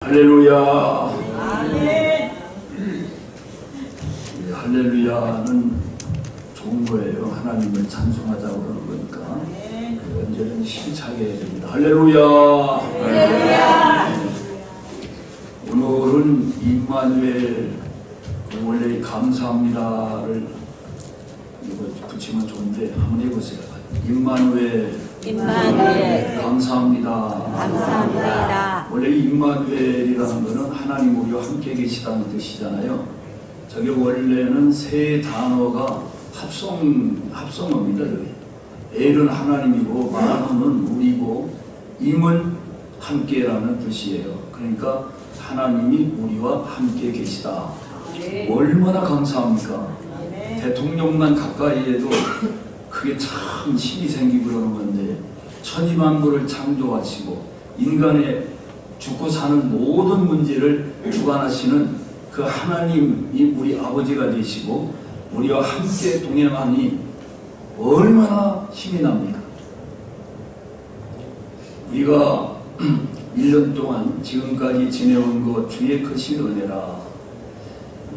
할렐루야. 아멘. 할렐루야는 좋은 거예요. 하나님을 찬송하자고 그러는 거니까 언제든 힘차게 해야 됩니다. 할렐루야. 할렐루야. 오늘은 임마누엘, 원래 감사합니다를 이거 붙이면 좋은데 한번 해보세요. 임마누엘, 감사합니다. 감사합니다. 원래 임마누엘이라는 것은 하나님 우리와 함께 계시다는 뜻이잖아요. 저게 원래는 세 단어가 합성어입니다. 엘은 하나님이고 마는 우리고 임은 함께라는 뜻이에요. 그러니까 하나님이 우리와 함께 계시다. 얼마나 감사합니까? 대통령만 가까이 해도 그게 참 힘이 생기고 그러는 건데, 천지만물을 창조하시고 인간의 죽고 사는 모든 문제를 주관하시는 그 하나님이 우리 아버지가 되시고 우리와 함께 동행하니 얼마나 힘이 납니까? 우리가 1년 동안 지금까지 지내온 것 주의 크신 은혜라.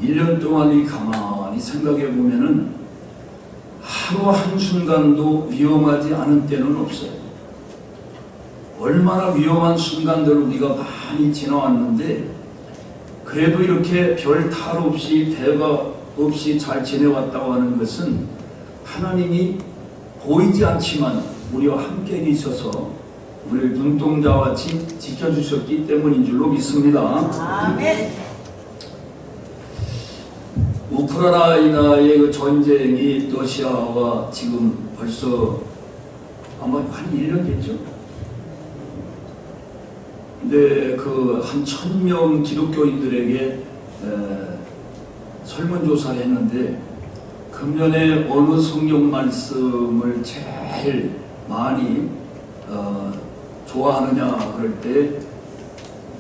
1년 동안 가만히 생각해 보면은 하루 한순간도 위험하지 않은 때는 없어요. 얼마나 위험한 순간들을 우리가 많이 지나왔는데 그래도 이렇게 별 탈 없이 대가 없이 잘 지내왔다고 하는 것은 하나님이 보이지 않지만 우리와 함께 계셔서 우리를 눈동자와 같이 지켜주셨기 때문인 줄로 믿습니다. 아멘. 우크라이나의 그 전쟁이 러시아와 지금 벌써 아마 한 1년 됐죠. 근데 그 한 1000명 기독교인들에게 설문조사를 했는데 금년에 어느 성경 말씀을 제일 많이 좋아하느냐 그럴 때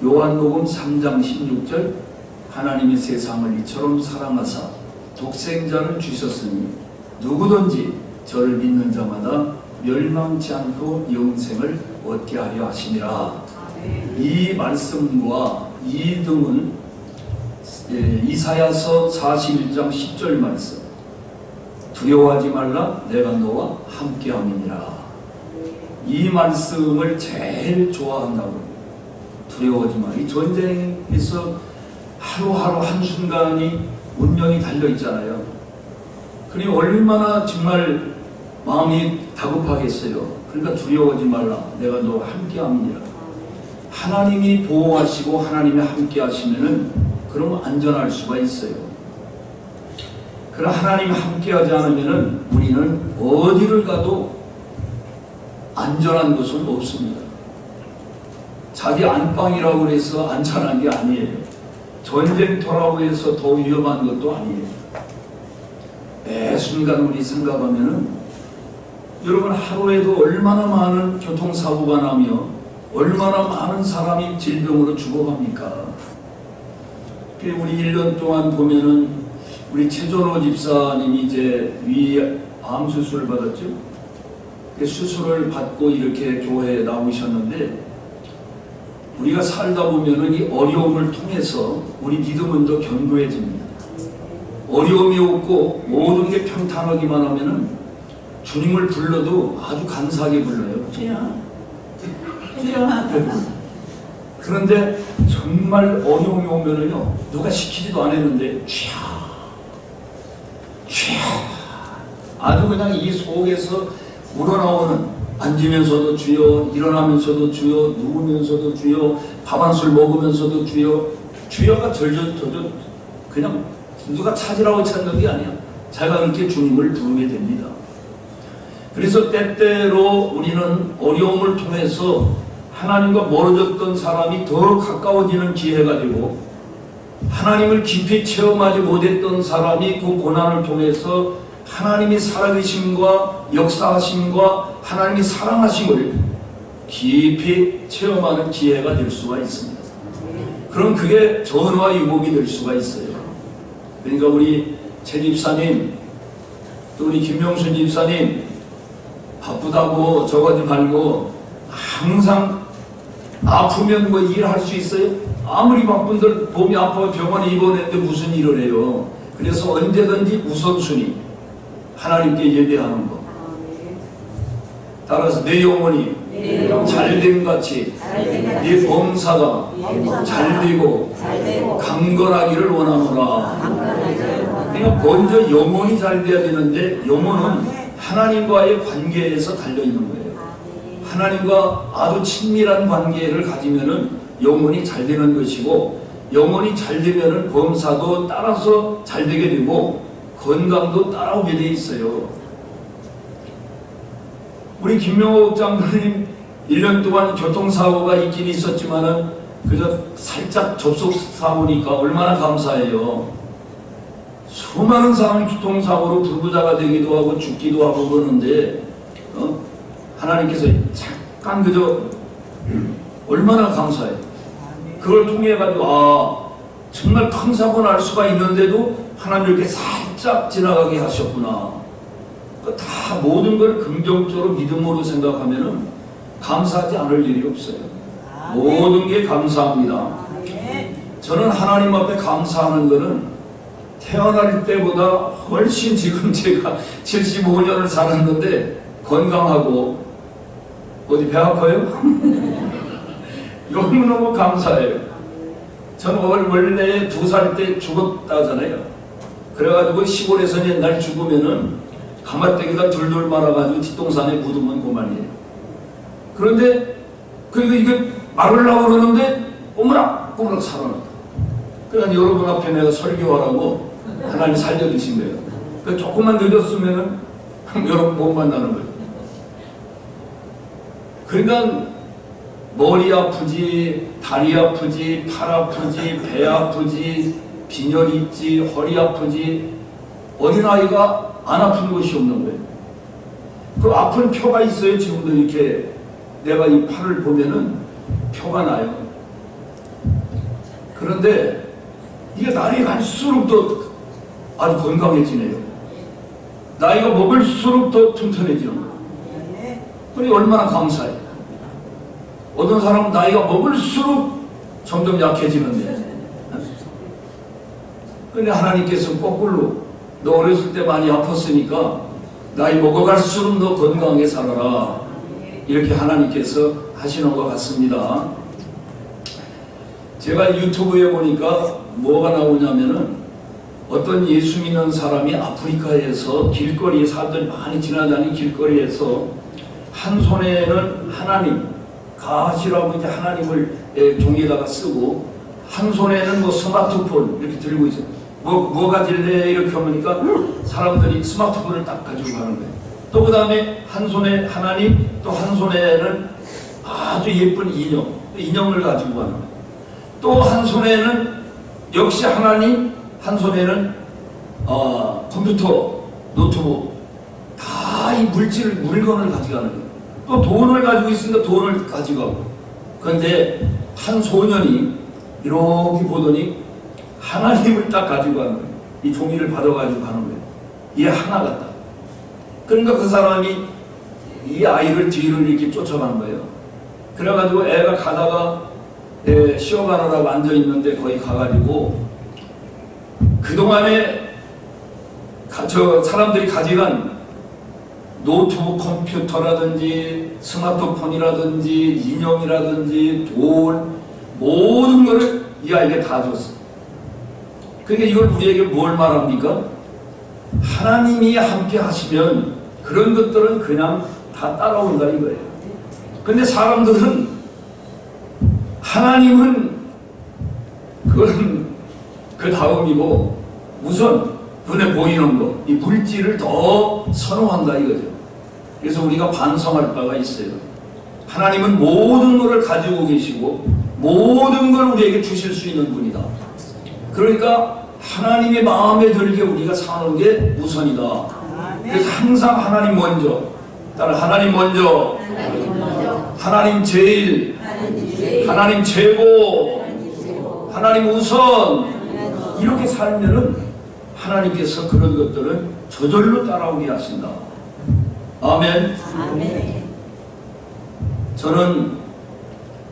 요한복음 3장 16절 하나님이 세상을 이처럼 사랑하사 독생자를 주셨으니 누구든지 저를 믿는 자마다 멸망치 않고 영생을 얻게 하려 하심이라. 이 말씀과 이 등은 이사야서 41장 10절 말씀, 두려워하지 말라 내가 너와 함께함이니라. 이 말씀을 제일 좋아한다고. 두려워하지 마. 이 전쟁에서 하루하루 한순간이 운명이 달려있잖아요. 그러니 얼마나 정말 마음이 다급하겠어요. 그러니까 두려워하지 말라 내가 너와 함께함이니라. 하나님이 보호하시고 하나님이 함께 하시면은 그러면 안전할 수가 있어요. 그러나 하나님이 함께 하지 않으면은 우리는 어디를 가도 안전한 곳은 없습니다. 자기 안방이라고 해서 안전한 게 아니에요. 전쟁터라고 해서 더 위험한 것도 아니에요. 매 순간 우리 생각하면은 여러분 하루에도 얼마나 많은 교통사고가 나며 얼마나 많은 사람이 질병으로 죽어갑니까? 우리 1년 동안 보면은 우리 최전호 집사님이 이제 위암 수술을 받았죠. 그 수술을 받고 이렇게 교회에 나오셨는데 우리가 살다 보면은 이 어려움을 통해서 우리 믿음은 더 견고해집니다. 어려움이 없고 모든 게 평탄하기만 하면은 주님을 불러도 아주 간사하게 불러요. 그런데 정말 어려움이 오면은요, 누가 시키지도 않았는데 쥐야 아주 그냥 이 속에서 우러나오는, 앉으면서도 주여, 일어나면서도 주여, 누우면서도 주여, 밥 한 술 먹으면서도 주여, 주여가 절절 그냥 누가 찾으라고 찾는 게 아니야. 자기가 그렇게 주님을 부르게 됩니다. 그래서 때때로 우리는 어려움을 통해서 하나님과 멀어졌던 사람이 더 가까워지는 기회가 되고, 하나님을 깊이 체험하지 못했던 사람이 그 고난을 통해서 하나님이 살아계심과 역사하심과 하나님이 사랑하심을 깊이 체험하는 기회가 될 수가 있습니다. 그럼 그게 전화 유복이 될 수가 있어요. 그러니까 우리 최 집사님, 또 우리 김명순 집사님, 바쁘다고 저거지 말고 항상 아프면 뭐 일할 수 있어요? 아무리 바쁜들 몸이 아파 병원에 입원했는데 무슨 일을 해요? 그래서 언제든지 우선순위 하나님께 예배하는 것. 따라서 내 영혼이 잘됨 같이 네 범사가 잘되고 강건하기를 원하노라. 그러니까 먼저 영혼이 잘 돼야 되는데 영혼은 하나님과의 관계에서 달려있는 거예요. 하나님과 아주 친밀한 관계를 가지면은 영혼이 잘 되는 것이고, 영혼이 잘 되면은 범사도 따라서 잘 되게 되고 건강도 따라오게 돼 있어요. 우리 김명옥 장로님 1년 동안 교통사고가 있긴 있었지만은 그저 살짝 접촉사고니까 얼마나 감사해요. 수많은 사람이 교통사고로 불구자가 되기도 하고 죽기도 하고 그러는데 하나님께서 잠깐 그저 얼마나 감사해요. 그걸 통해 가지고 정말 큰 사고 날 수가 있는데도 하나님 이렇게 살짝 지나가게 하셨구나. 다 모든 걸 긍정적으로 믿음으로 생각하면은 감사하지 않을 일이 없어요. 모든 게 감사합니다. 저는 하나님 앞에 감사하는 거는 태어날 때보다 훨씬 지금 제가 75년을 살았는데 건강하고 어디 배 아파요? 너무너무 감사해요. 저는 원래 2살 때 죽었다잖아요. 그래가지고 시골에서 옛날 죽으면은 가마떼기가 둘둘 말아가지고 뒷동산에 묻으면 그만이에요. 그런데 이거 말으려고 그러는데 꼬무락꼬무락 살아났다. 그러니까 여러분 앞에 내가 설교하라고 하나님 살려주신 거예요. 그러니까 조금만 늦었으면은 여러분 못 만나는 거예요. 그러니까 머리 아프지, 다리 아프지, 팔 아프지, 배 아프지, 빈혈 있지, 허리 아프지, 어린아이가 안 아픈 것이 없는 거예요. 그 아픈 표가 있어요. 지금도 이렇게 내가 이 팔을 보면은 표가 나요. 그런데 이게 날이 갈수록 더 아주 건강해지네요. 나이가 먹을수록 더 튼튼해지는 거예요. 그러니 얼마나 감사해요. 어떤 사람은 나이가 먹을수록 점점 약해지는데, 근데 하나님께서 거꾸로 너 어렸을 때 많이 아팠으니까 나이 먹어갈수록 너 건강하게 살아라, 이렇게 하나님께서 하시는 것 같습니다. 제가 유튜브에 보니까 뭐가 나오냐면은 어떤 예수 믿는 사람이 아프리카에서 길거리에 사람들이 많이 지나다니는 길거리에서 한 손에는 하나님 가시라고 이제 하나님을 종이에다가 쓰고 한 손에는 뭐 스마트폰 이렇게 들고 있어요. 뭐 가질래 이렇게 하니까 사람들이 스마트폰을 딱 가지고 가는 거예요. 또 그 다음에 한 손에 하나님, 또 한 손에는 아주 예쁜 인형을 가지고 가는 거예요. 또 한 손에는 역시 하나님, 한 손에는 컴퓨터, 노트북, 다 이 물건을 가져가는 거예요. 또 돈을 가지고 있으니까 돈을 가져가고. 그런데 한 소년이 이렇게 보더니 하나님을 딱 가지고 가는 거예요. 이 종이를 받아가지고 가는 거예요. 얘 하나 같다. 그러니까 그 사람이 이 아이를 뒤를 이렇게 쫓아가는 거예요. 그래가지고 애가 가다가 쉬어가느라고 앉아있는데 거기 가가지고 그동안에 저 사람들이 가져간 노트북 컴퓨터라든지 스마트폰이라든지 인형이라든지 돈, 모든 거를 이 아이에게 다 줬어. 그러니까 이걸 우리에게 뭘 말합니까? 하나님이 함께 하시면 그런 것들은 그냥 다 따라온다 이거예요. 근데 사람들은 하나님은 그건 그 다음이고 우선 눈에 보이는 것, 이 물질을 더 선호한다 이거죠. 그래서 우리가 반성할 바가 있어요. 하나님은 모든 것을 가지고 계시고 모든 걸 우리에게 주실 수 있는 분이다. 그러니까 하나님의 마음에 들게 우리가 사는 게 우선이다. 그래서 항상 하나님 먼저, 따라 하나님 먼저, 하나님 제일, 하나님 최고, 하나님 우선, 이렇게 살면은 하나님께서 그런 것들은 저절로 따라오게 하신다. 아멘. 아멘. 저는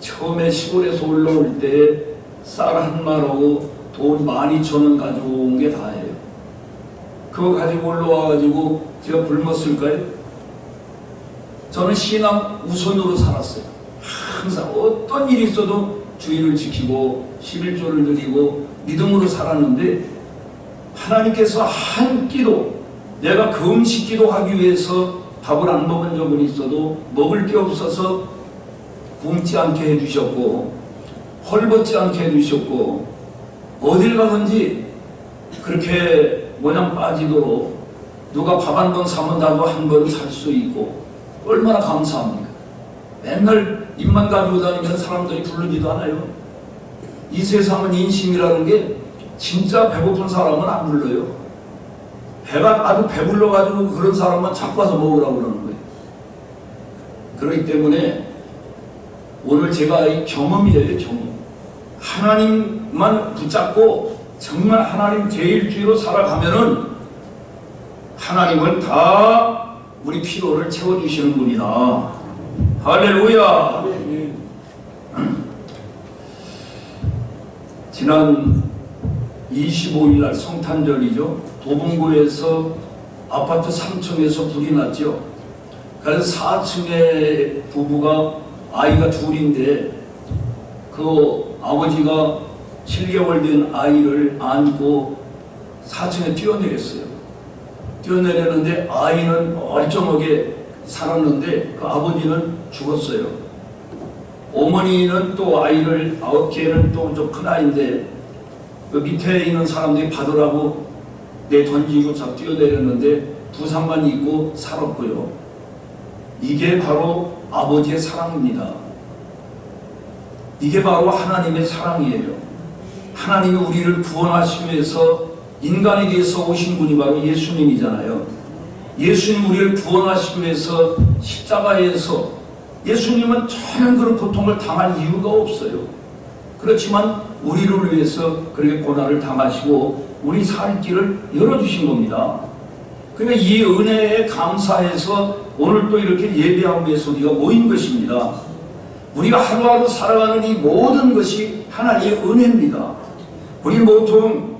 처음에 시골에서 올라올 때 쌀 한 마라고 돈 12,000원 가지고 온 게 다예요. 그거 가지고 올라와가지고 제가 굶었을까요? 저는 신앙 우선으로 살았어요. 항상 어떤 일이 있어도 주의를 지키고 11조를 드리고 믿음으로 살았는데, 하나님께서 한 끼도 내가 금식 기도하기 위해서 밥을 안 먹은 적은 있어도 먹을 게 없어서 굶지 않게 해주셨고, 헐벗지 않게 해주셨고, 어딜 가든지 그렇게 모양 빠지도록 누가 밥 한 번 사면 나도 한 번 살 수 있고, 얼마나 감사합니까? 맨날 입만 가지고 다니면 사람들이 부르지도 않아요. 이 세상은 인심이라는 게 진짜 배고픈 사람은 안 불러요. 배가 아주 배불러가지고 그런 사람만 자꾸 와서 먹으라고 그러는 거예요. 그렇기 때문에 오늘 제가 이 경험이에요, 경험. 하나님만 붙잡고 정말 하나님 제1주의로 살아가면은 하나님은 다 우리 필요를 채워주시는 분이다. 할렐루야. 지난 25일 날 성탄절이죠. 도봉구에서 아파트 3층에서 불이 났죠. 그래서 4층에 부부가 아이가 둘인데 그 아버지가 7개월 된 아이를 안고 4층에 뛰어내렸어요. 뛰어내렸는데 아이는 멀쩡하게 살았는데 그 아버지는 죽었어요. 어머니는 또 아이를, 9개는 또 좀 큰 아이인데 그 밑에 있는 사람들이 받으라고 던지고 뛰어내렸는데 부상만 입고 살았고요. 이게 바로 아버지의 사랑입니다. 이게 바로 하나님의 사랑이에요. 하나님이 우리를 구원하시기 위해서 인간에 대해서 오신 분이 바로 예수님이잖아요. 예수님 우리를 구원하시기 위해서 십자가에서, 예수님은 전혀 그런 고통을 당할 이유가 없어요. 그렇지만 우리를 위해서 그렇게 고난을 당하시고 우리 살 길을 열어주신 겁니다. 그러니까 이 은혜에 감사해서 오늘 또 이렇게 예배하기 위해서 우리가 모인 것입니다. 우리가 하루하루 살아가는 이 모든 것이 하나님의 은혜입니다. 우리 보통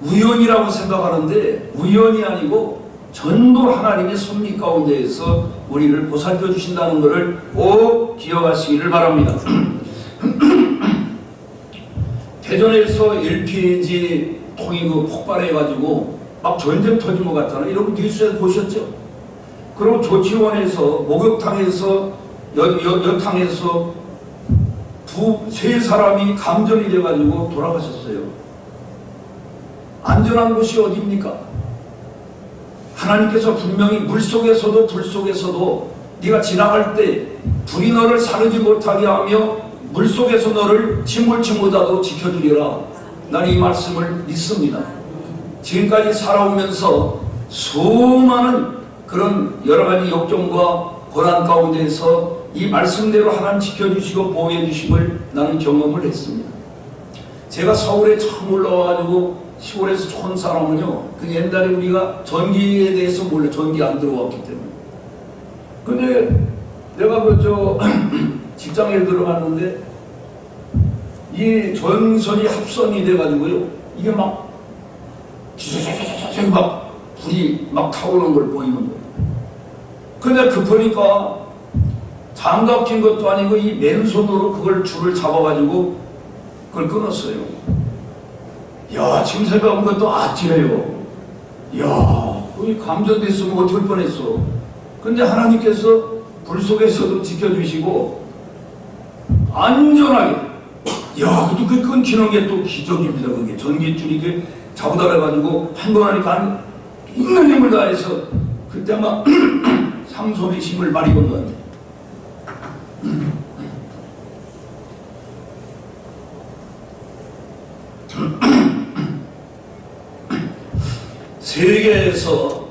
우연이라고 생각하는데 우연이 아니고 전부 하나님의 섭리 가운데에서 우리를 보살펴 주신다는 것을 꼭 기억하시기를 바랍니다. 대전에서 LPG 통이 그 폭발해가지고 막 전쟁 터진 것 같잖아요. 여러분 뉴스에서 보셨죠? 그리고 조치원에서, 목욕탕에서, 여탕에서 세 사람이 감전이 돼가지고 돌아가셨어요. 안전한 곳이 어디입니까? 하나님께서 분명히 물속에서도 불속에서도 네가 지나갈 때 불이 너를 사르지 못하게 하며 물속에서 너를 침몰치보다도 지켜주리라. 나는 이 말씀을 믿습니다. 지금까지 살아오면서 수많은 그런 여러가지 역경과 고난 가운데서 이 말씀대로 하나님 지켜주시고 보호해 주심을 나는 경험을 했습니다. 제가 서울에 처음 올라와가지고 시골에서 촌 사람은요, 그 옛날에 우리가 전기에 대해서 몰라, 전기 안 들어왔기 때문에. 근데 내가 직장에 들어갔는데 이 전선이 합선이 돼가지고요, 이게 막 불이 막 타오르는 걸 보이는 거예요. 근데 급하니까 장갑 낀 것도 아니고 이 맨손으로 그걸 줄을 잡아가지고 그걸 끊었어요. 야, 지금 생각하면 것도 아찔해요. 야, 거기 감전됐으면 어떡할 뻔했어. 근데 하나님께서 불 속에서도 지켜주시고 안전하게, 야, 그것도 그 끊기는 게 또 기적입니다. 그게 전기줄이 그 잡아다 해가지고 한 번 하니까 있는 힘을 다해서 그때 막 삼손의 힘을 많이 본 것 같아요. 세계에서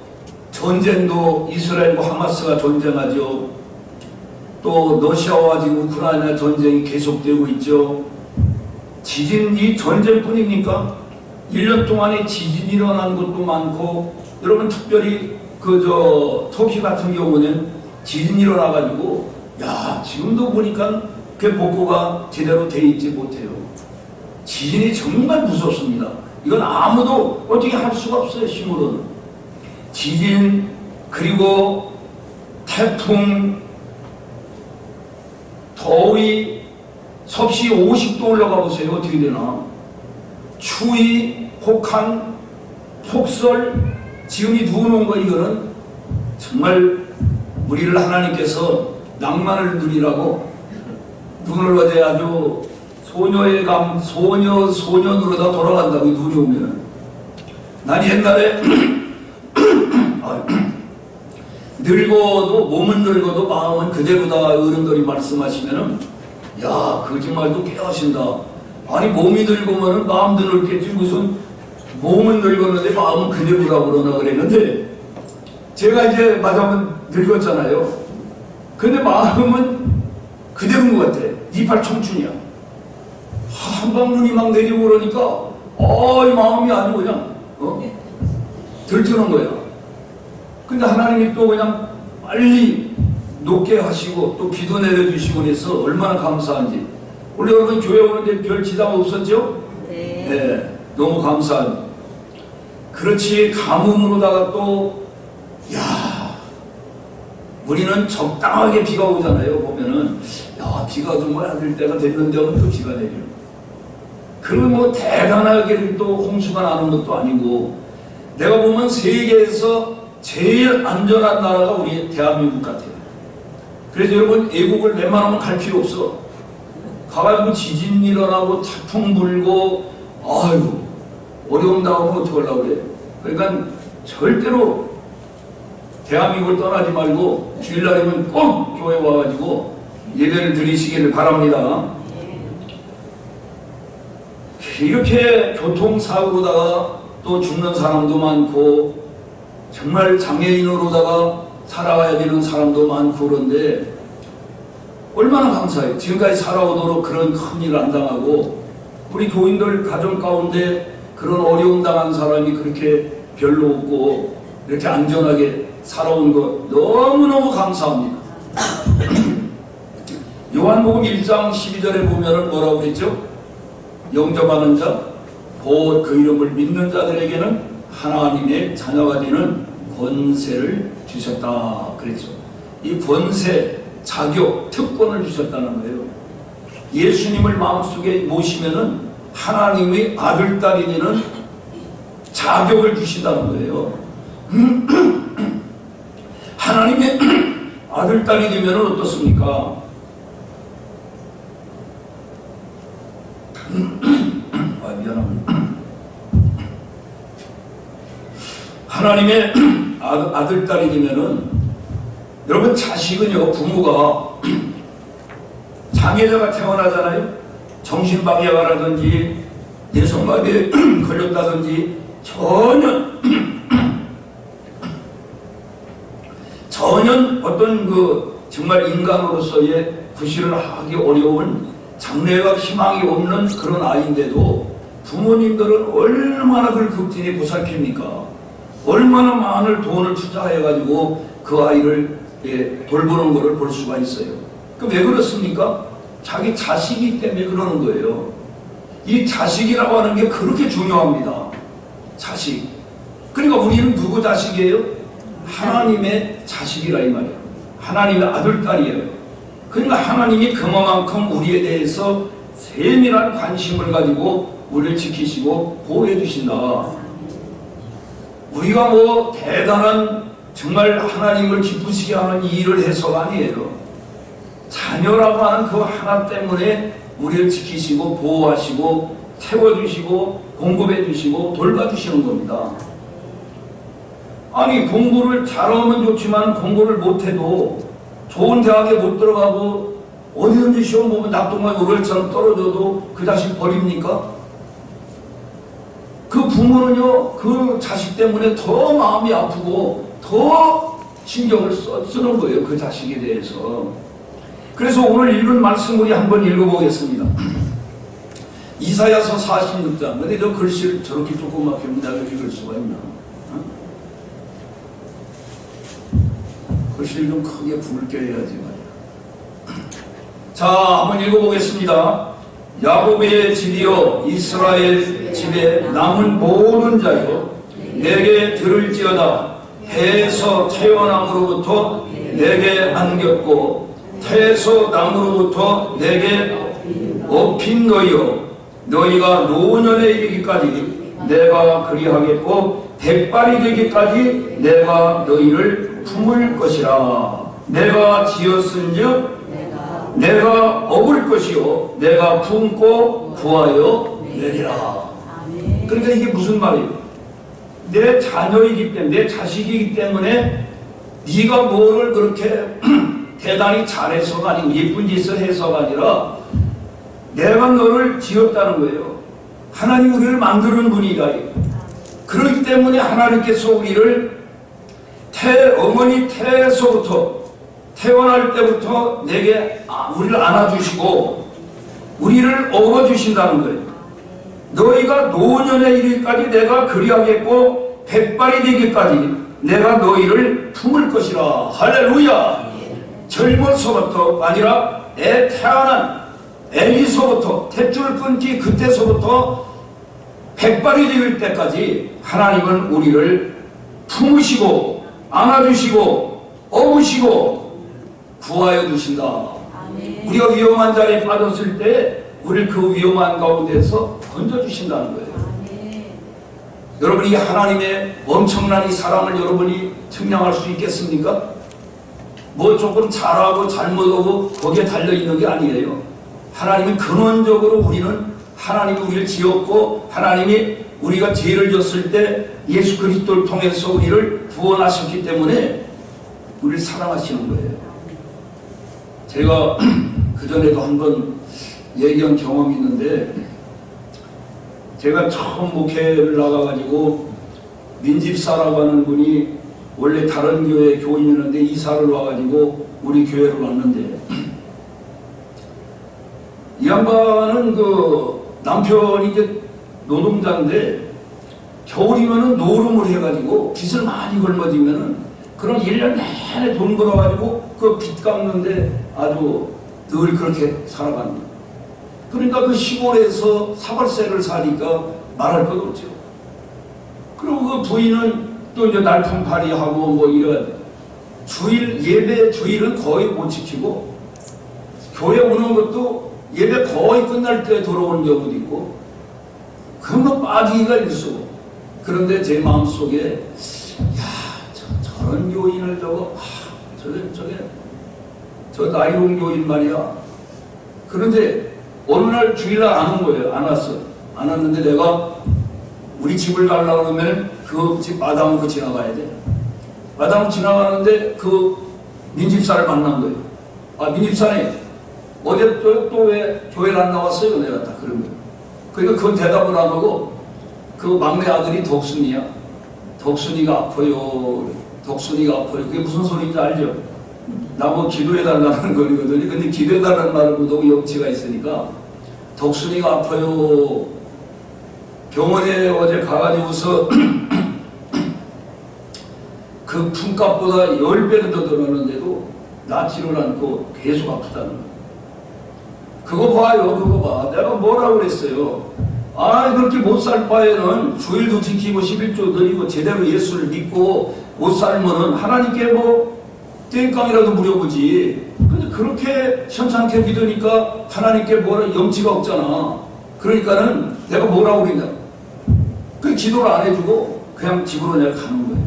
전쟁도 이스라엘과 하마스가 전쟁하죠. 또 러시아와 지금 우크라이나 전쟁이 계속되고 있죠. 지진, 이 전쟁뿐입니까? 1년 동안에 지진이 일어난 것도 많고, 여러분 특별히 터키 같은 경우는 지진이 일어나가지고 야, 지금도 보니까 그 복구가 제대로 돼 있지 못해요. 지진이 정말 무섭습니다. 이건 아무도 어떻게 할 수가 없어요, 힘으로는. 지진, 그리고 태풍, 더위, 섭씨 50도 올라가 보세요. 어떻게 되나. 추위, 혹한, 폭설, 지금이 눈 온 거, 이거는 정말 우리를 하나님께서 낭만을 누리라고 눈을 어제 아주 소녀의 감, 소년으로 다 돌아간다고, 눈이 오면은. 난 옛날에 늙어도, 몸은 늙어도 마음은 그대로다, 어른들이 말씀하시면은, 야, 거짓말도 꽤 하신다. 아니, 몸이 늙으면은 마음도 늙겠지, 무슨 몸은 늙었는데 마음은 그대로라고 그러나 그랬는데, 제가 이제 맞으면 늙었잖아요. 근데 마음은 그대로인 것 같아. 이팔 청춘이야. 한방 눈이 막 내리고 그러니까, 이 마음이 아주 그냥, 들뜨는 거야. 근데 하나님이 또 그냥 빨리 높게 하시고, 또 비도 내려주시고 해서 얼마나 감사한지. 우리 여러분 교회 오는데 별 지장 없었죠? 네. 네. 너무 감사한. 그렇지, 가뭄으로다가 또, 야, 우리는 적당하게 비가 오잖아요. 보면은, 야, 비가 정말 안 될 때가 됐는데 하면 또 비가 내려. 그리고 뭐 대단하게 또 홍수가 나는 것도 아니고, 내가 보면 세계에서 제일 안전한 나라가 우리 대한민국 같아요. 그래서 여러분, 애국을 웬만하면 갈 필요 없어. 가가지고 지진 일어나고 태풍 불고, 아이고, 어려움 당하면 어떡하려고 그래. 그러니까 절대로 대한민국을 떠나지 말고 주일날이면 꼭 교회 와가지고 예배를 드리시기를 바랍니다. 이렇게 교통사고로다가 또 죽는 사람도 많고, 정말 장애인으로다가 살아가야 되는 사람도 많고, 그런데 얼마나 감사해요. 지금까지 살아오도록 그런 큰 일을 안 당하고, 우리 교인들 가정 가운데 그런 어려움 당한 사람이 그렇게 별로 없고, 이렇게 안전하게 살아온 것 너무너무 감사합니다. 요한복음 1장 12절에 보면은 뭐라고 그랬죠? 영접하는 자, 곧 그 이름을 믿는 자들에게는 하나님의 자녀가 되는 권세를 주셨다 그랬죠. 이 권세, 자격, 특권을 주셨다는 거예요. 예수님을 마음속에 모시면은 하나님의 아들, 딸이 되는 자격을 주신다는 거예요. 하나님의 아들, 딸이 되면 어떻습니까? 미안합니다. 하나님의 아들, 딸이 되면은, 여러분, 자식은요, 부모가 장애자가 태어나잖아요. 정신방해가라든지 뇌성마비에 걸렸다든지 전혀 어떤 정말 인간으로서의 구실을 하기 어려운 장래가 희망이 없는 그런 아이인데도 부모님들은 얼마나 그걸 극진히 보살핍니까? 얼마나 많은 돈을 투자해가지고 그 아이를 돌보는 것을 볼 수가 있어요. 왜 그렇습니까? 자기 자식이기 때문에 그러는 거예요. 이 자식이라고 하는 게 그렇게 중요합니다. 자식. 그러니까 우리는 누구 자식이에요? 하나님의 자식이라 이 말이에요. 하나님의 아들, 딸이에요. 그러니까 하나님이 그만큼 우리에 대해서 세밀한 관심을 가지고 우리를 지키시고 보호해 주신다. 우리가 뭐 대단한 정말 하나님을 기쁘시게 하는 일을 해서가 아니에요. 자녀라고 하는 그 하나 때문에 우리를 지키시고 보호하시고 태워주시고 공급해주시고 돌봐주시는 겁니다. 아니, 공부를 잘하면 좋지만 공부를 못해도 좋은 대학에 못 들어가고 어디든지 시험 보면 낙동강 우월처럼 떨어져도 그 자식 버립니까? 그 부모는요, 그 자식 때문에 더 마음이 아프고 더 신경을 쓰는 거예요, 그 자식에 대해서. 그래서 오늘 읽은 말씀 우리 한번 읽어보겠습니다. 이사야서 46장. 근데 저 글씨를 저렇게 조그맣게 내가 읽을 수가 있나? 글씨를 좀 크게 붉게 해야지 말이야. 자, 한번 읽어보겠습니다. 야곱의 집이여 이스라엘 집에 남은 모든 자여 내게 들을지어다. 해에서 태어남으로부터 내게 안겼고 태에서 남으로부터 내게 업힌 너희여 너희가 노년에 이르기까지 내가 그리하겠고 백발이 되기까지 내가 너희를 품을 것이라. 내가 지었은즉 내가 업을 것이요 내가 품고 구하여 내리라. 그러니까 이게 무슨 말이에요? 내 자녀이기 때문에 내 자식이기 때문에 네가 뭐를 그렇게 대단히 잘해서가 아니고 예쁜 짓을 해서가 아니라 내가 너를 지었다는 거예요. 하나님 우리를 만드는 분이다. 그렇기 때문에 하나님께서 우리를 어머니 태에서부터 태어날 때부터 내게 우리를 안아주시고 우리를 업어주신다는 거예요. 너희가 노년에 이르기까지 내가 그리하겠고 백발이 되기까지 내가 너희를 품을 것이라. 할렐루야. 젊어서부터 아니라 애 태어난 애기서부터 탯줄 끊기 그때서부터 백발이 될 때까지 하나님은 우리를 품으시고 안아주시고 업으시고 구하여 주신다. 우리가 위험한 자리에 빠졌을 때 우리를 그 위험한 가운데서 건져주신다는 거예요. 여러분이 이 하나님의 엄청난 이 사랑을 여러분이 측량할 수 있겠습니까? 뭐 조금 잘하고 잘못하고 거기에 달려있는 게 아니에요. 하나님이 근원적으로 우리는 하나님이 우리를 지었고 하나님이 우리가 죄를 졌을 때 예수 그리스도를 통해서 우리를 구원하셨기 때문에 우리를 사랑하시는 거예요. 제가 그전에도 한번 얘기한 경험이 있는데 제가 처음 목회를 나가가지고 민집사라고 하는 분이 원래 다른 교회 교인이었는데 이사를 와가지고 우리 교회로 왔는데 이 양반은 그 남편이 이제 노동자인데 겨울이면은 노름을 해가지고 빚을 많이 걸머지면은 그런 1년 내내 돈 벌어가지고 그 빚 갚는데 아주 늘 그렇게 살아가는 거예요. 그러니까 그 시골에서 사발세를 사니까 말할 것 없죠. 그리고 그 부인은 또 이제 날품팔이하고 뭐 이런 주일 예배 주일은 거의 못 지키고 교회 오는 것도 예배 거의 끝날 때 들어오는 경우도 있고 그런 거 빠지기가 일쑤. 그런데 제 마음속에 저런 교인을 저 나이롱 교인 말이야. 그런데 어느 날 주일날 안 온 거예요. 안 왔어. 안 왔는데 내가 우리 집을 가려고 하면 그 집 마당으로 지나가야 돼. 마당 지나가는데 그 민집사를 만난 거예요. 아, 민집사님 어제 또 왜 교회를 안 나왔어요? 내가 딱 그런 거예요. 그러니까 그건 대답을 안 하고 그 막내 아들이 덕순이야. 덕순이가 아파요. 덕순이가 아파요. 그게 무슨 소리인지 알죠? 나보고 기도해달라는 거거든요. 근데 기도해달라는 말을 못하고 염치가 있으니까 덕순이가 아파요. 병원에 어제 가가지고서 그 품값보다 10배는 더 들어가는데도 낫지를 않고 계속 아프다는 거예요. 그거 봐요. 그거 봐. 내가 뭐라고 그랬어요. 그렇게 못 살 바에는 주일도 지키고 11조 드리고 제대로 예수를 믿고 못 살면은 하나님께 뭐 땡깡이라도 물어보지. 근데 그렇게 현찮게 믿으니까 하나님께 뭐라 염치가 없잖아. 그러니까는 내가 뭐라고 그러냐. 그 기도를 안 해주고 그냥 집으로 내가 가는 거예요.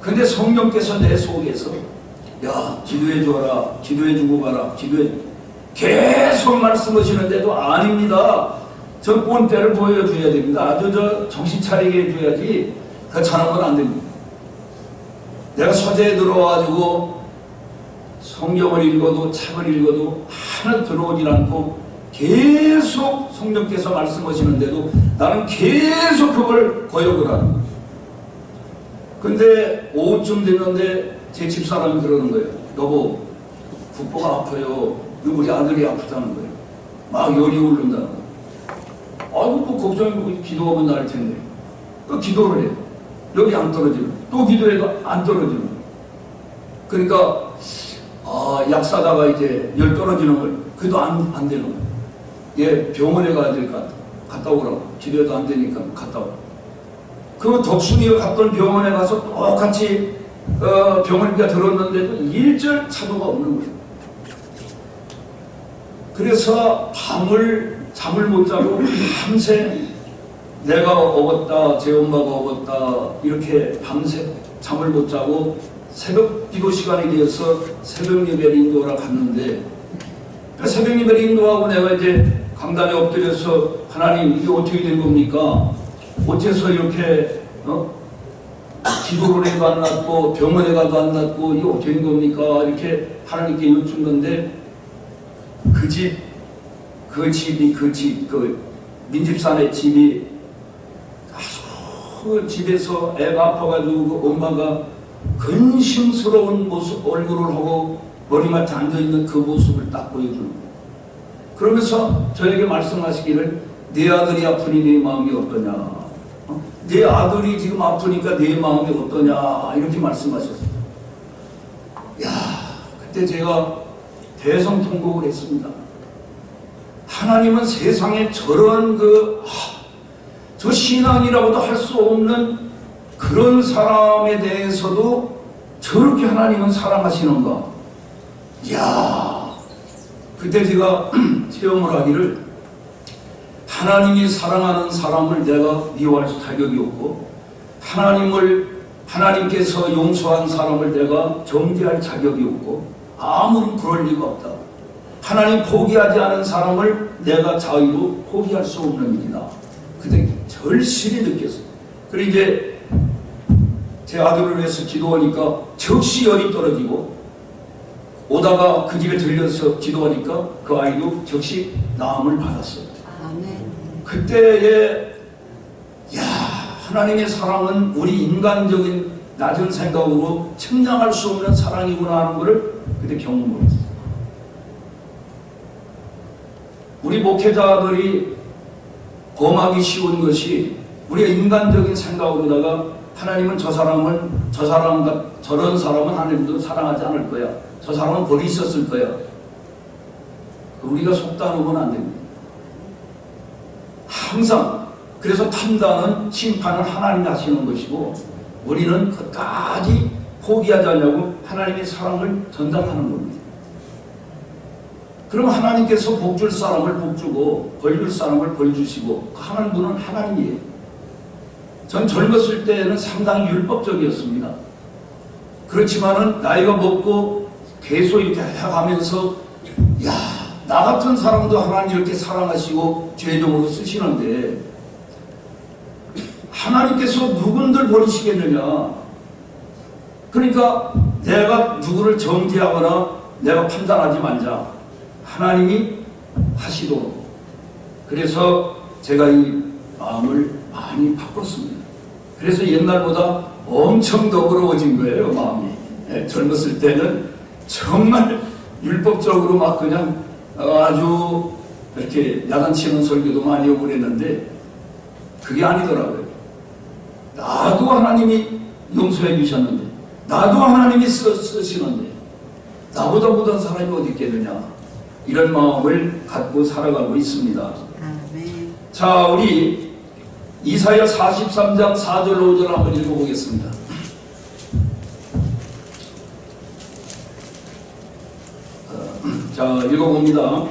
근데 성령께서 내 속에서 야 기도해 줘라. 기도해 주고 가라. 기도해 계속 말씀하시는데도 아닙니다. 저 본때를 보여줘야 됩니다. 아주 정신 차리게 해줘야지 그 자는 건 안 됩니다. 내가 서재에 들어와가지고 성경을 읽어도 책을 읽어도 하나 들어오질 않고 계속 성령께서 말씀하시는데도 나는 계속 그걸 거역을 하는 거예요. 근데 오후쯤 됐는데 제 집사람이 그러는 거예요. 여보 국보가 아파요. 우리 아들이 아프다는 거예요. 막 열이 오른다는 거예요. 아이고 뭐 걱정이 기도하면 나을 텐데 또 기도를 해요. 여기 안 떨어지는 또 기도해도 안 떨어지는. 그러니까 약 사다가 이제 열 떨어지는 걸, 그래도 안 되는 거예요. 얘 병원에 가야 될까? 갔다 오라고. 집에도 안 되니까 갔다 오라고. 그 덕순이가 갔던 병원에 가서 똑같이 병원비가 들었는데도 일절 차도가 없는 거예요. 그래서 잠을 못 자고 밤새 내가 업었다, 제 엄마가 업었다, 이렇게 밤새 잠을 못 자고 새벽 기도 시간이 되어서 새벽 예배를 인도하러 갔는데, 새벽 예배를 인도하고 내가 이제 강단에 엎드려서 하나님 이게 어떻게 된 겁니까? 어째서 이렇게 기도를 해도 안 낫고 병원에 가도 안 낫고 이게 어떻게 된 겁니까? 이렇게 하나님께 여쭙는데 그 민집산의 집이 그 집에서 애가 아파가지고 그 엄마가 근심스러운 모습, 얼굴을 하고 머리맡에 앉아있는 그 모습을 딱 보여주는 거예요. 그러면서 저에게 말씀하시기를 내 아들이 아프니 내 마음이 어떠냐, 내 아들이 지금 아프니까 내 마음이 어떠냐, 이렇게 말씀하셨어요. 야, 그때 제가 대성통곡을 했습니다. 하나님은 세상에 저런 저 신앙이라고도 할 수 없는 그런 사람에 대해서도 저렇게 하나님은 사랑하시는가. 이야, 그때 제가 체험을 하기를, 하나님이 사랑하는 사람을 내가 미워할 자격이 없고, 하나님께서 용서한 사람을 내가 정죄할 자격이 없고, 아무런 그럴 리가 없다. 하나님 포기하지 않은 사람을 내가 자의로 포기할 수 없는 일이다. 그때 절실히 느꼈어요. 그리고 이제 제 아들을 위해서 기도하니까 즉시 열이 떨어지고, 오다가 그 집에 들려서 기도하니까 그 아이도 즉시 나음을 받았어요. 아멘. 그때에 하나님의 사랑은 우리 인간적인 낮은 생각으로 측량할 수 없는 사랑이구나 하는 것을 그때 경험을 했어요. 우리 목회자들이 범하기 쉬운 것이, 우리가 인간적인 생각으로다가 하나님은 저런 사람은 하나님도 사랑하지 않을 거야, 저 사람은 벌이 있었을 거야, 우리가 속단하면 안 됩니다. 항상 그래서 판단은, 심판은 하나님이 하시는 것이고, 우리는 끝까지 포기하지 않냐고 하나님의 사랑을 전달하는 겁니다. 그럼 하나님께서 복줄 사람을 복주고 벌줄 사람을 벌주시고 하는 분은 하나님이에요. 전 젊었을 때는 상당히 율법적이었습니다. 그렇지만은 나이가 먹고 계속 이렇게 해가면서, 나 같은 사람도 하나님 이렇게 사랑하시고 죄종으로 쓰시는데 하나님께서 누군들 버리시겠느냐. 그러니까 내가 누구를 정죄하거나 내가 판단하지 말자, 하나님이 하시도록. 그래서 제가 이 마음을 많이 바꿨습니다. 그래서 옛날보다 엄청 더불어진 거예요, 마음이. 젊었을 때는 정말 율법적으로 막 그냥 아주 이렇게 야단치는 설교도 많이 하고 그랬는데, 그게 아니더라고요. 나도 하나님이 용서해 주셨는데, 나도 하나님이 쓰시는데 나보다 못한 사람이 어디 있겠느냐, 이런 마음을 갖고 살아가고 있습니다. 아멘. 자, 우리 이사야 43장 4절 5절 한번 읽어보겠습니다. 자, 읽어봅니다.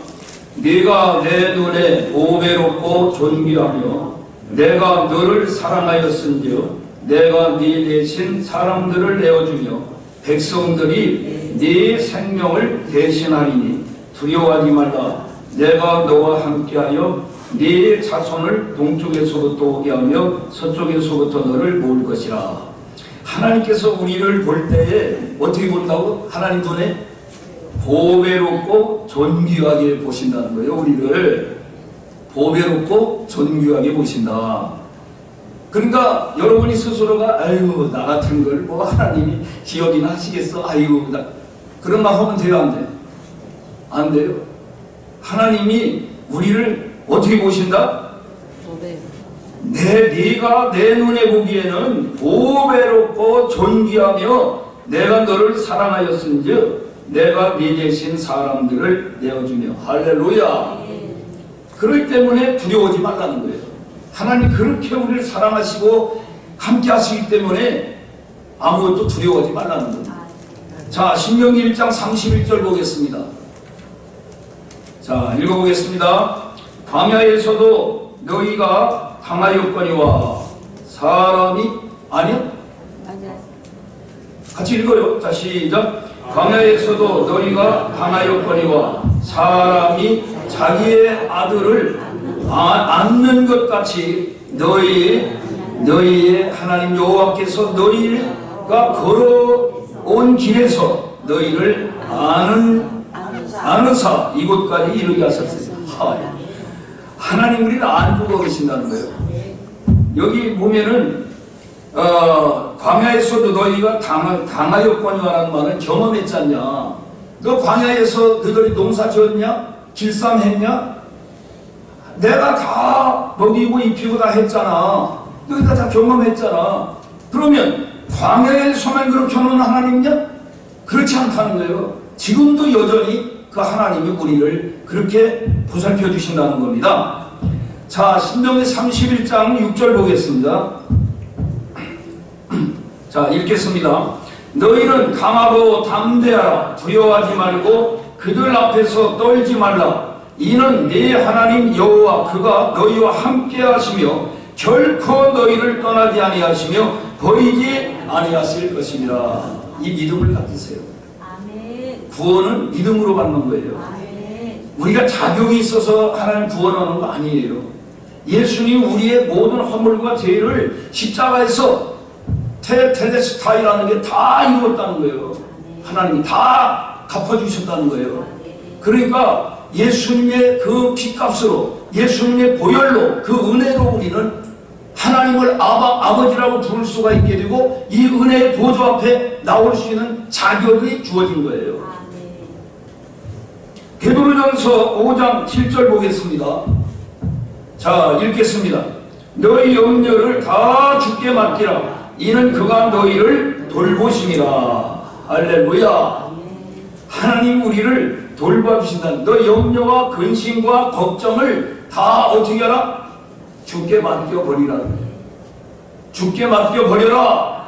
네가 내 눈에 보배롭고 존귀하며 내가 너를 사랑하였은지요 내가 네 대신 사람들을 내어주며 백성들이 네 생명을 대신하리니 두려워하지 말라. 내가 너와 함께하여 네 자손을 동쪽에서부터 오게 하며 서쪽에서부터 너를 모을 것이라. 하나님께서 우리를 볼 때에 어떻게 본다고? 하나님 눈에 보배롭고 존귀하게 보신다는 거예요. 우리를 보배롭고 존귀하게 보신다. 그러니까 여러분이 스스로가 아이고 나 같은 걸 뭐 하나님이 기억이나 하시겠어, 아이고 나, 그런 말 하면 돼요, 안 돼요? 안 돼요. 하나님이 우리를 어떻게 보신다? 네가 내 눈에 보기에는 보배롭고 존귀하며 내가 너를 사랑하였은즉 내가 네 대신 사람들을 내어주며. 할렐루야. 그렇기 때문에 두려워하지 말라는 거예요. 하나님 그렇게 우리를 사랑하시고 함께 하시기 때문에 아무것도 두려워하지 말라는 겁니다. 자, 신명기 1장 31절 보겠습니다. 자, 읽어보겠습니다. 광야에서도 너희가 당하였거니와 사람이 아니요? 같이 읽어요. 자, 시작. 광야에서도 너희가 당하였거니와 사람이 자기의 아들을 안는 것 같이 너희의 하나님 여호와께서 너희가 걸어온 길에서 너희를 아는사 이곳까지 이르게 하셨어요. 하나님 우리를 안고 계신다는 거예요. 여기 보면은 광야에서도 너희가 당하였거니와라는 말은 경험했지 않냐. 너 광야에서 너희들이 농사 지었냐? 길쌈했냐? 내가 다 먹이고 입히고 다 했잖아. 너희가 다 경험했잖아. 그러면 광야에서만 그렇게 하는 하나님이냐? 그렇지 않다는 거예요. 지금도 여전히 그 하나님이 우리를 그렇게 보살펴 주신다는 겁니다. 자, 신명기 31장 6절 보겠습니다. 자, 읽겠습니다. 너희는 강하고 담대하라. 두려워하지 말고 그들 앞에서 떨지 말라. 이는 네 하나님 여호와 그가 너희와 함께 하시며 결코 너희를 떠나지 아니하시며 버리지 아니하실 것입니다. 이 믿음을 가지세요. 구원은 믿음으로 받는 거예요. 우리가 자격이 있어서 하나님 구원하는 거 아니에요. 예수님 우리의 모든 허물과 죄를 십자가에서 텔레스타이라는 게 다 이루었다는 거예요. 하나님이 다 갚아주셨다는 거예요. 그러니까 예수님의 그 피값으로, 예수님의 보혈로, 그 은혜로 우리는 하나님을 아버지라고 부를 수가 있게 되고 이 은혜의 보좌 앞에 나올 수 있는 자격이 주어진 거예요. 베드로전서 5장 7절 보겠습니다. 자, 읽겠습니다. 너희 염려를 다 주께 맡기라. 이는 그가 너희를 돌보심이라. 할렐루야. 하나님 우리를 돌봐주신다. 너 염려와 근심과 걱정을 다 어떻게 하라? 주께 맡겨버리라. 주께 맡겨버려라.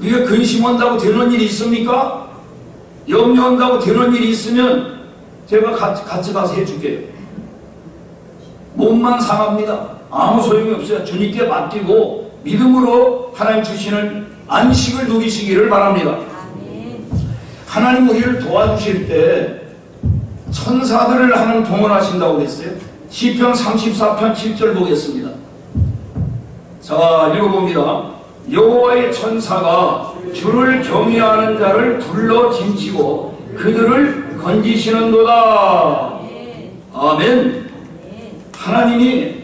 우리가 근심한다고 되는 일이 있습니까? 염려한다고 되는 일이 있으면 제가 같이 가서 해줄게요. 몸만 상합니다. 아무 소용이 없어요. 주님께 맡기고 믿음으로 하나님 주시는 안식을 누리시기를 바랍니다. 하나님 우리를 도와주실 때 천사들을 하나님 동원하신다고 그랬어요. 시편 34편 7절 보겠습니다. 자, 읽어봅니다. 여호와의 천사가 주를 경외하는 자를 둘러 짐치고 그들을 건지시는도다. 아멘. 하나님이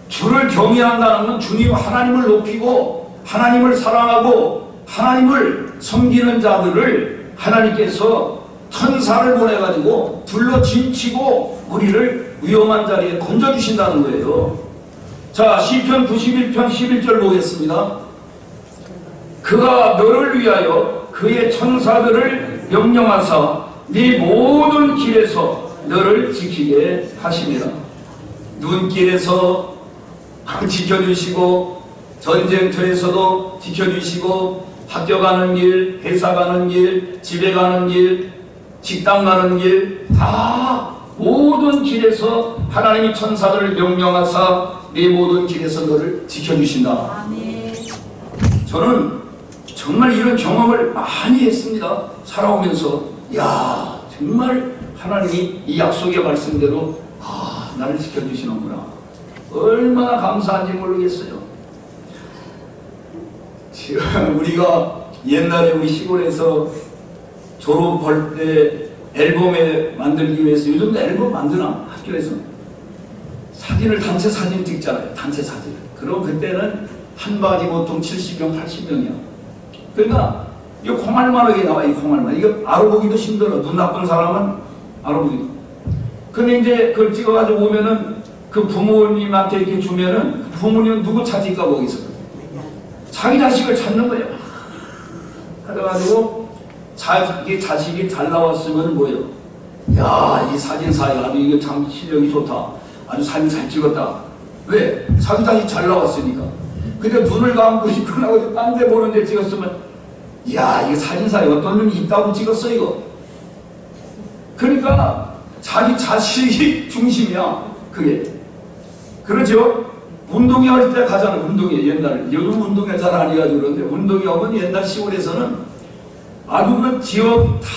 주를 경외한다는 건 주님 하나님을 높이고 하나님을 사랑하고 하나님을 섬기는 자들을 하나님께서 천사를 보내가지고 둘러 짐치고 우리를 위험한 자리에 건져주신다는 거예요. 자, 시편 91편 11절 보겠습니다. 그가 너를 위하여 그의 천사들을 명령하사 네 모든 길에서 너를 지키게 하시리라. 눈길에서 지켜주시고 전쟁터에서도 지켜주시고 학교 가는 길, 회사 가는 길, 집에 가는 길, 식당 가는 길 다 모든 길에서 하나님이 천사들을 명령하사 네 모든 길에서 너를 지켜주신다. 저는 정말 이런 경험을 많이 했습니다. 살아오면서 야 정말 하나님이 이 약속의 말씀대로 나를 지켜주시는구나. 얼마나 감사한지 모르겠어요. 지금 우리가 옛날에 우리 시골에서 졸업할 때 앨범에 만들기 위해서 요즘도 앨범 만드나? 학교에서 사진을 단체 사진 찍잖아요. 단체 사진. 그럼 그때는 한 바지 보통 70명 80명이야. 그러니까 이 콩알만하게 나와. 이 콩알만. 이거 알아보기도 힘들어. 눈 나쁜 사람은 알아보기도. 근데 이제 그걸 찍어가지고 오면은 그 부모님한테 이렇게 주면은 부모님은 누구 찾을까 거기서 자기 자식을 찾는 거예요. 그래가지고 자기 자식이 잘 나왔으면 뭐예요? 야, 이 사진사야, 아주 이거 참 실력이 좋다. 아주 사진 잘 찍었다. 왜? 자기 자식 잘 나왔으니까. 근데 눈을 감고 있고 나고 딴 데 보는데 찍었으면, 야, 이거 사진사에 어떤 놈이 있다고 찍었어, 이거. 그러니까 자기 자식이 중심이야, 그게. 그렇죠? 운동회 할 때 가잖아, 운동회. 옛날, 요즘 운동회 잘 안 해가지고 그러는데, 운동회 하면 옛날 시골에서는 아주 그 지역 다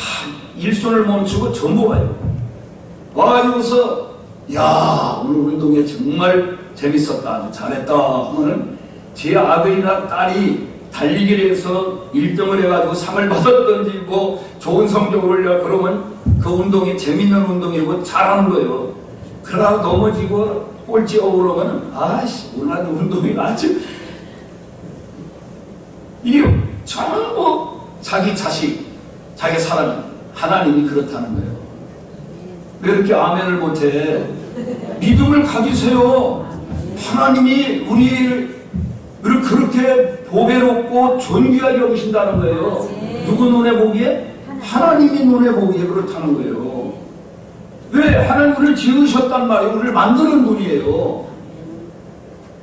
일손을 멈추고 전부 와요. 와가지고서, 야, 오늘 운동회 정말 재밌었다, 아주 잘했다 하면은 제 아들이나 딸이 달리기를 해서 1등을 해가지고 상을 받았던지 뭐 좋은 성적을 올려 그러면 그 운동이 재밌는 운동이고 잘하는 거예요. 그러다 넘어지고 꼴찌 오고 그러면 아씨 오늘 운동이 아주 이게 전부 자기 자식, 자기 사람, 하나님이 그렇다는 거예요. 왜 이렇게 아멘을 못해? 믿음을 가지세요. 하나님이 우리를 그렇게 보배롭고 존귀하게 여기신다는 거예요. 누구 눈에 보기에? 하나님이 눈에 보기에 그렇다는 거예요. 왜? 하나님 우리를 지으셨단 말이에요. 우리를 만드는 분이에요.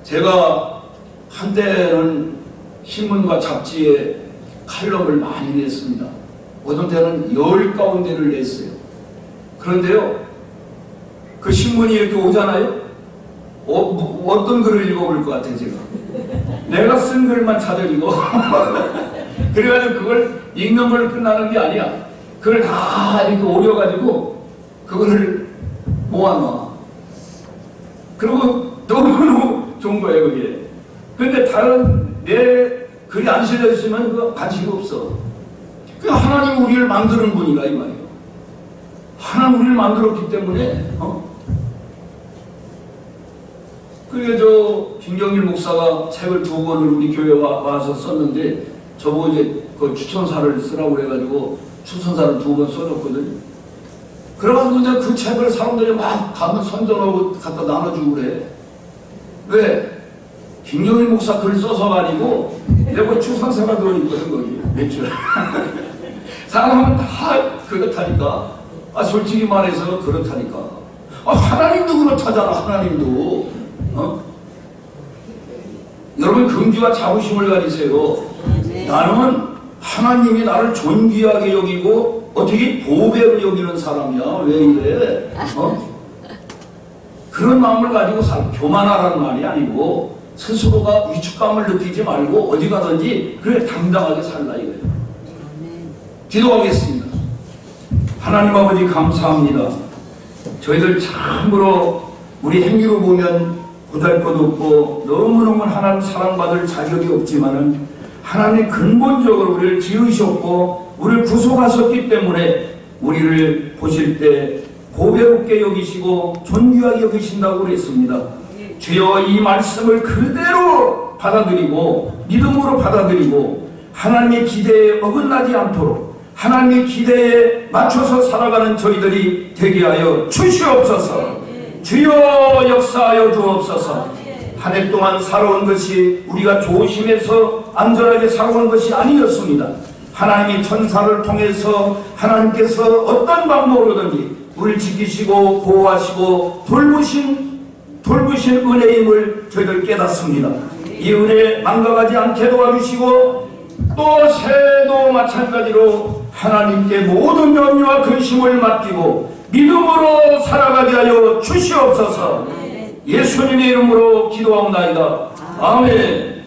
제가 한때는 신문과 잡지에 칼럼을 많이 냈습니다. 어떤 때는 10 가운데를 냈어요. 그런데요, 그 신문이 이렇게 오잖아요. 어떤 글을 읽어볼 것 같아요, 제가. 내가 쓴 글만 찾아지고 그래가지고 그걸 읽는 걸 끝나는 게 아니야. 그걸 다 이렇게 오려가지고 그거를 모아놔. 그리고 너무너무 좋은 거예요, 그게. 근데 다른 내 글이 안 실려 있으면 그거 관심이 없어. 그 하나님 우리를 만드는 분이라 이 말이에요. 하나님 우리를 만들었기 때문에 그게 김경일 목사가 책을 2권을 우리 교회에 와서 썼는데 저보고 이제 그 추천사를 쓰라고 그래가지고 추천사를 2권 써줬거든요. 그래가지고 이제 그 책을 사람들이 막 가면 선전하고 갖다 나눠주고 그래. 왜? 김경일 목사 글 써서가 아니고 내가 추천사가 들어있거든 거기 몇 줄. 사람은 다 그렇다니까. 솔직히 말해서 그렇다니까. 하나님도 그렇다잖아. 하나님도. 여러분 긍지와 자부심을 가지세요. 나는 하나님이 나를 존귀하게 여기고 어떻게 보배로 여기는 사람이야. 왜 이래? 그런 마음을 가지고 교만하라는 말이 아니고 스스로가 위축감을 느끼지 말고 어디 가든지 그래 당당하게 살라 이거예요. 기도하겠습니다. 하나님 아버지 감사합니다. 저희들 참으로 우리 행위로 보면 보잘것없고 너무너무 하나님 사랑받을 자격이 없지만은 하나님 근본적으로 우리를 지으셨고 우리를 구속하셨기 때문에 우리를 보실 때 보배롭게 여기시고 존귀하게 여기신다고 그랬습니다. 주여 이 말씀을 그대로 받아들이고 믿음으로 받아들이고 하나님의 기대에 어긋나지 않도록 하나님의 기대에 맞춰서 살아가는 저희들이 되게 하여 주시옵소서. 주여 역사하여 주옵소서. 한 해 동안 살아온 것이 우리가 조심해서 안전하게 살아온 것이 아니었습니다. 하나님이 천사를 통해서 하나님께서 어떤 방법으로든지 우리를 지키시고 보호하시고 돌보신 은혜임을 저희들 깨닫습니다. 이 은혜 망각하지 않게 도와주시고 또 새해도 마찬가지로 하나님께 모든 염려와 근심을 맡기고 믿음으로 살아가게 하여 주시옵소서. 예수님의 이름으로 기도하옵나이다. 아멘.